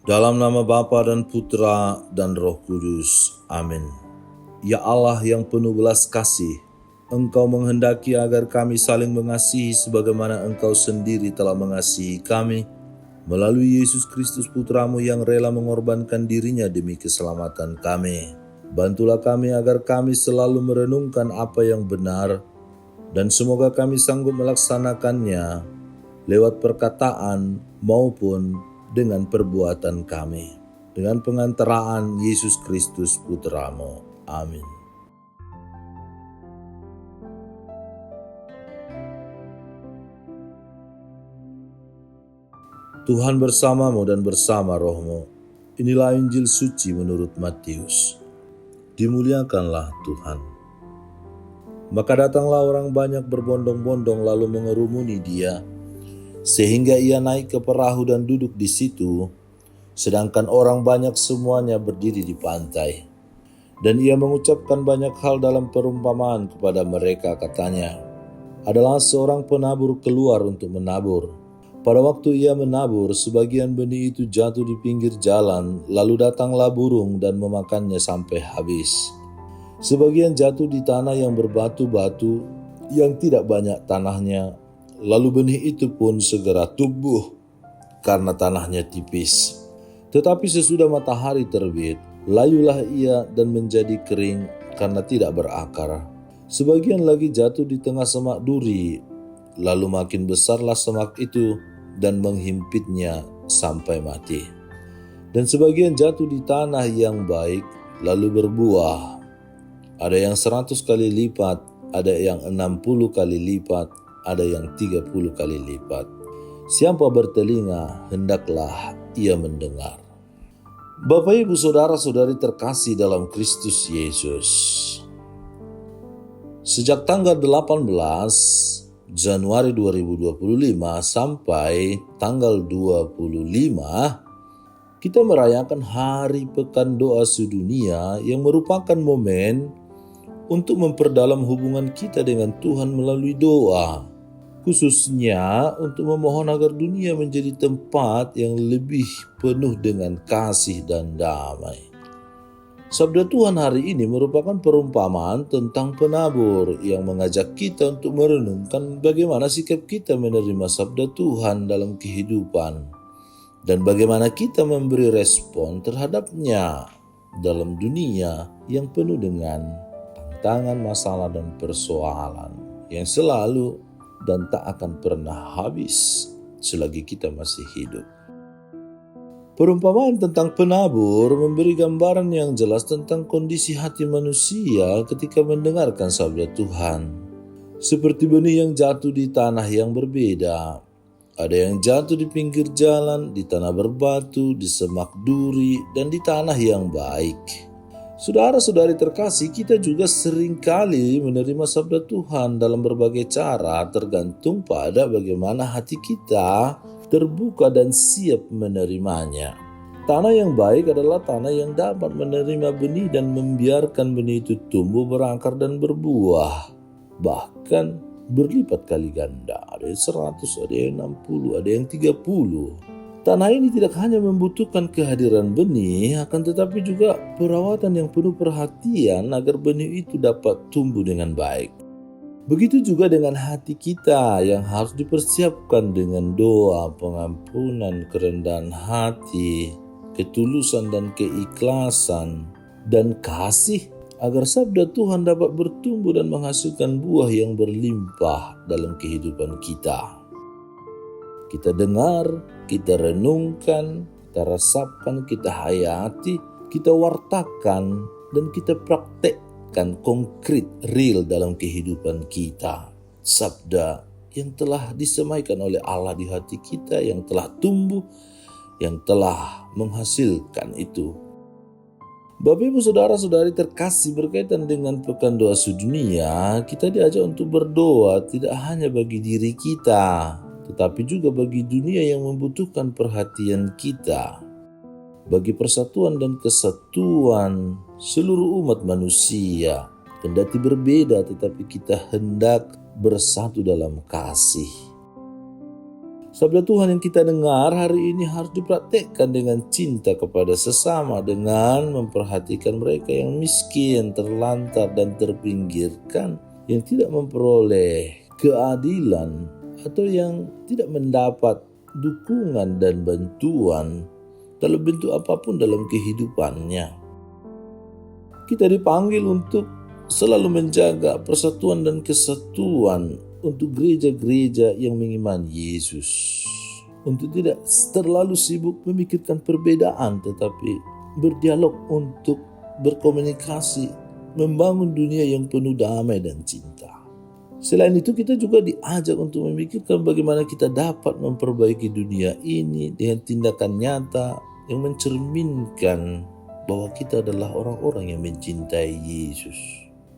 Dalam nama Bapa dan Putra dan Roh Kudus. Amin. Ya Allah yang penuh belas kasih, Engkau menghendaki agar kami saling mengasihi sebagaimana Engkau sendiri telah mengasihi kami melalui Yesus Kristus Putramu yang rela mengorbankan dirinya demi keselamatan kami. Bantulah kami agar kami selalu merenungkan apa yang benar dan semoga kami sanggup melaksanakannya lewat perkataan maupun dengan perbuatan kami. Dengan pengantaraan Yesus Kristus Putramu. Amin. Tuhan bersamamu dan bersama rohmu. Inilah Injil suci menurut Matius. Dimuliakanlah Tuhan. Maka datanglah orang banyak berbondong-bondong lalu mengerumuni dia, sehingga ia naik ke perahu dan duduk di situ, sedangkan orang banyak semuanya berdiri di pantai. Dan ia mengucapkan banyak hal dalam perumpamaan kepada mereka, katanya, adalah seorang penabur keluar untuk menabur. Pada waktu ia menabur, sebagian benih itu jatuh di pinggir jalan, lalu datanglah burung dan memakannya sampai habis. Sebagian jatuh di tanah yang berbatu-batu, yang tidak banyak tanahnya, lalu benih itu pun segera tumbuh karena tanahnya tipis. Tetapi sesudah matahari terbit, layulah ia dan menjadi kering karena tidak berakar. Sebagian lagi jatuh di tengah semak duri, lalu makin besarlah semak itu dan menghimpitnya sampai mati. Dan sebagian jatuh di tanah yang baik, lalu berbuah. Ada yang 100 kali lipat, ada yang 60 kali lipat, ada yang 30 kali lipat. Siapa bertelinga, hendaklah ia mendengar. Bapak, Ibu, Saudara-saudari terkasih dalam Kristus Yesus. Sejak tanggal 18 Januari 2025 sampai tanggal 25, kita merayakan Hari Pekan Doa Sedunia yang merupakan momen untuk memperdalam hubungan kita dengan Tuhan melalui doa, khususnya untuk memohon agar dunia menjadi tempat yang lebih penuh dengan kasih dan damai. Sabda Tuhan hari ini merupakan perumpamaan tentang penabur yang mengajak kita untuk merenungkan bagaimana sikap kita menerima sabda Tuhan dalam kehidupan dan bagaimana kita memberi respon terhadapnya dalam dunia yang penuh dengan tantangan, masalah, dan persoalan yang selalu dan tak akan pernah habis selagi kita masih hidup. Perumpamaan tentang penabur memberi gambaran yang jelas tentang kondisi hati manusia ketika mendengarkan sabda Tuhan. Seperti benih yang jatuh di tanah yang berbeda. Ada yang jatuh di pinggir jalan, di tanah berbatu, di semak duri, dan di tanah yang baik. Saudara-saudari terkasih, kita juga seringkali menerima sabda Tuhan dalam berbagai cara, tergantung pada bagaimana hati kita terbuka dan siap menerimanya. Tanah yang baik adalah tanah yang dapat menerima benih dan membiarkan benih itu tumbuh, berakar, dan berbuah. Bahkan berlipat kali ganda, ada yang 100, ada yang 60, ada yang 30. Tanah ini tidak hanya membutuhkan kehadiran benih, akan tetapi juga perawatan yang penuh perhatian agar benih itu dapat tumbuh dengan baik. Begitu juga dengan hati kita yang harus dipersiapkan dengan doa, pengampunan, kerendahan hati, ketulusan dan keikhlasan, dan kasih agar sabda Tuhan dapat bertumbuh dan menghasilkan buah yang berlimpah dalam kehidupan kita. Kita dengar, kita renungkan, kita resapkan, kita hayati, kita wartakan, dan kita praktekkan konkret, real dalam kehidupan kita. Sabda yang telah disemaikan oleh Allah di hati kita, yang telah tumbuh, yang telah menghasilkan itu. Bapak, Ibu, Saudara-saudari terkasih, berkaitan dengan Pekan Doa Sedunia, kita diajak untuk berdoa tidak hanya bagi diri kita, tetapi juga bagi dunia yang membutuhkan perhatian kita, bagi persatuan dan kesatuan seluruh umat manusia. Kendati berbeda, tetapi kita hendak bersatu dalam kasih. Sabda Tuhan yang kita dengar hari ini harus dipraktekkan dengan cinta kepada sesama, dengan memperhatikan mereka yang miskin, terlantar dan terpinggirkan, yang tidak memperoleh keadilan atau yang tidak mendapat dukungan dan bantuan dalam bentuk apapun dalam kehidupannya. Kita dipanggil untuk selalu menjaga persatuan dan kesatuan untuk gereja-gereja yang mengimani Yesus. Untuk tidak terlalu sibuk memikirkan perbedaan, tetapi berdialog untuk berkomunikasi, membangun dunia yang penuh damai dan cinta. Selain itu, kita juga diajak untuk memikirkan bagaimana kita dapat memperbaiki dunia ini dengan tindakan nyata yang mencerminkan bahwa kita adalah orang-orang yang mencintai Yesus,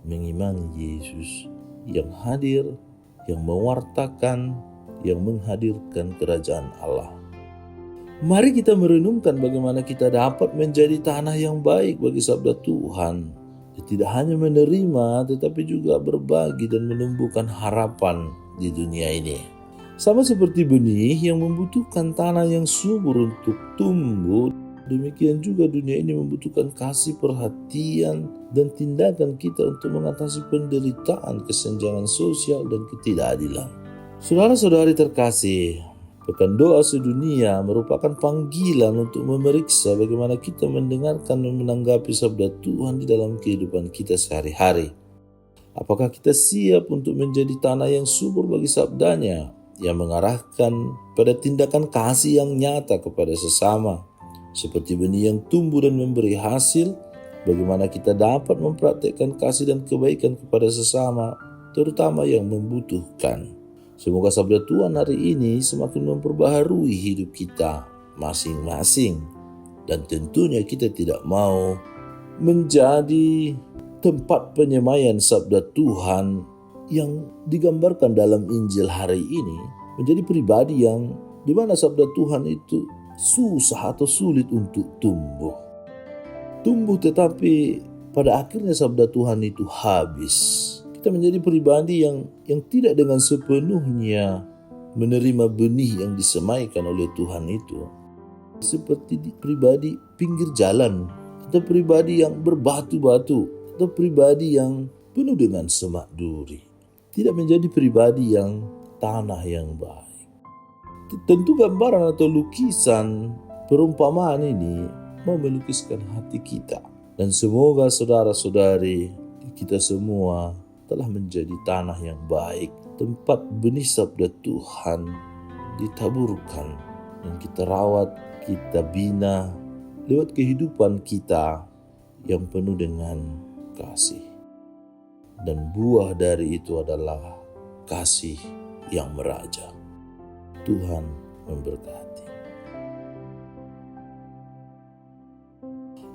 mengimani Yesus, yang hadir, yang mewartakan, yang menghadirkan kerajaan Allah. Mari kita merenungkan bagaimana kita dapat menjadi tanah yang baik bagi sabda Tuhan. Tidak hanya menerima, tetapi juga berbagi dan menumbuhkan harapan di dunia ini. Sama seperti benih yang membutuhkan tanah yang subur untuk tumbuh, demikian juga dunia ini membutuhkan kasih, perhatian, dan tindakan kita untuk mengatasi penderitaan, kesenjangan sosial, dan ketidakadilan. Saudara-saudari terkasih, Pekan Doa Sedunia merupakan panggilan untuk memeriksa bagaimana kita mendengarkan dan menanggapi sabda Tuhan di dalam kehidupan kita sehari-hari. Apakah kita siap untuk menjadi tanah yang subur bagi sabdanya, yang mengarahkan pada tindakan kasih yang nyata kepada sesama, seperti benih yang tumbuh dan memberi hasil? Bagaimana kita dapat mempraktekkan kasih dan kebaikan kepada sesama, terutama yang membutuhkan. Semoga sabda Tuhan hari ini semakin memperbaharui hidup kita masing-masing. Dan tentunya kita tidak mau menjadi tempat penyemaian sabda Tuhan yang digambarkan dalam Injil hari ini, menjadi pribadi yang di mana sabda Tuhan itu susah atau sulit untuk tumbuh. Tetapi pada akhirnya sabda Tuhan itu habis. Kita menjadi pribadi yang tidak dengan sepenuhnya menerima benih yang disemaikan oleh Tuhan itu. Seperti pribadi pinggir jalan, atau pribadi yang berbatu-batu, atau pribadi yang penuh dengan semak duri. Tidak menjadi pribadi yang tanah yang baik. Tentu gambaran atau lukisan perumpamaan ini mau melukiskan hati kita. Dan semoga saudara-saudari kita semua telah menjadi tanah yang baik, tempat benih sabda Tuhan ditaburkan dan kita rawat, kita bina lewat kehidupan kita yang penuh dengan kasih. Dan buah dari itu adalah kasih yang meraja. Tuhan memberkati.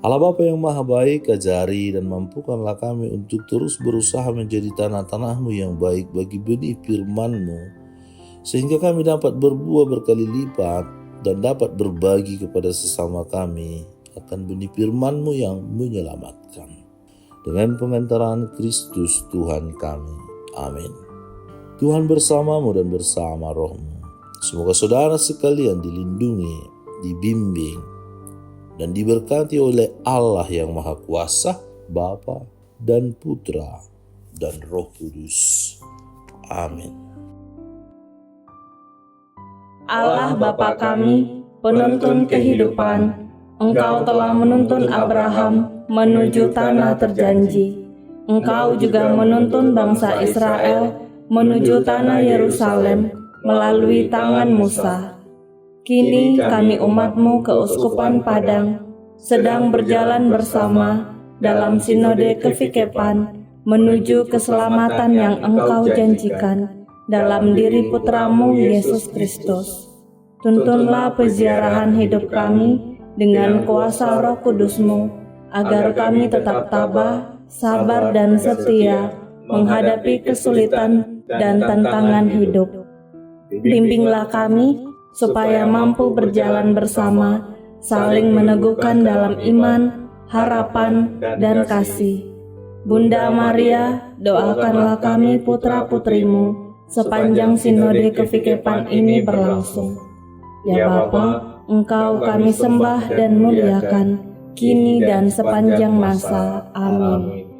Allah Bapa yang Maha Baik, ajari dan mampukanlah kami untuk terus berusaha menjadi tanah-tanah-Mu yang baik bagi benih firman-Mu, sehingga kami dapat berbuah berkali lipat dan dapat berbagi kepada sesama kami akan benih firman-Mu yang menyelamatkan. Dengan pengantaran Kristus Tuhan kami. Amin. Tuhan bersamamu dan bersama rohmu. Semoga saudara sekalian dilindungi, dibimbing, dan diberkati oleh Allah yang Maha Kuasa, Bapa dan Putra dan Roh Kudus. Amin. Allah Bapa kami, penuntun kehidupan, Engkau telah menuntun Abraham menuju tanah terjanji. Engkau juga menuntun bangsa Israel menuju tanah Yerusalem melalui tangan Musa. Kini kami umat-Mu keuskupan Padang sedang berjalan bersama dalam sinode kefikepan menuju keselamatan yang Engkau janjikan dalam diri Putra-Mu Yesus Kristus. Tuntunlah peziarahan hidup kami dengan kuasa Roh Kudus-Mu, agar kami tetap tabah, sabar dan setia menghadapi kesulitan dan tantangan hidup. Bimbinglah kami supaya mampu berjalan bersama, saling meneguhkan dalam iman, harapan, dan kasih. Bunda Maria, doakanlah kami putra-putrimu, sepanjang sinode kefikepan ini berlangsung. Ya Bapa, Engkau kami sembah dan muliakan, kini dan sepanjang masa. Amin.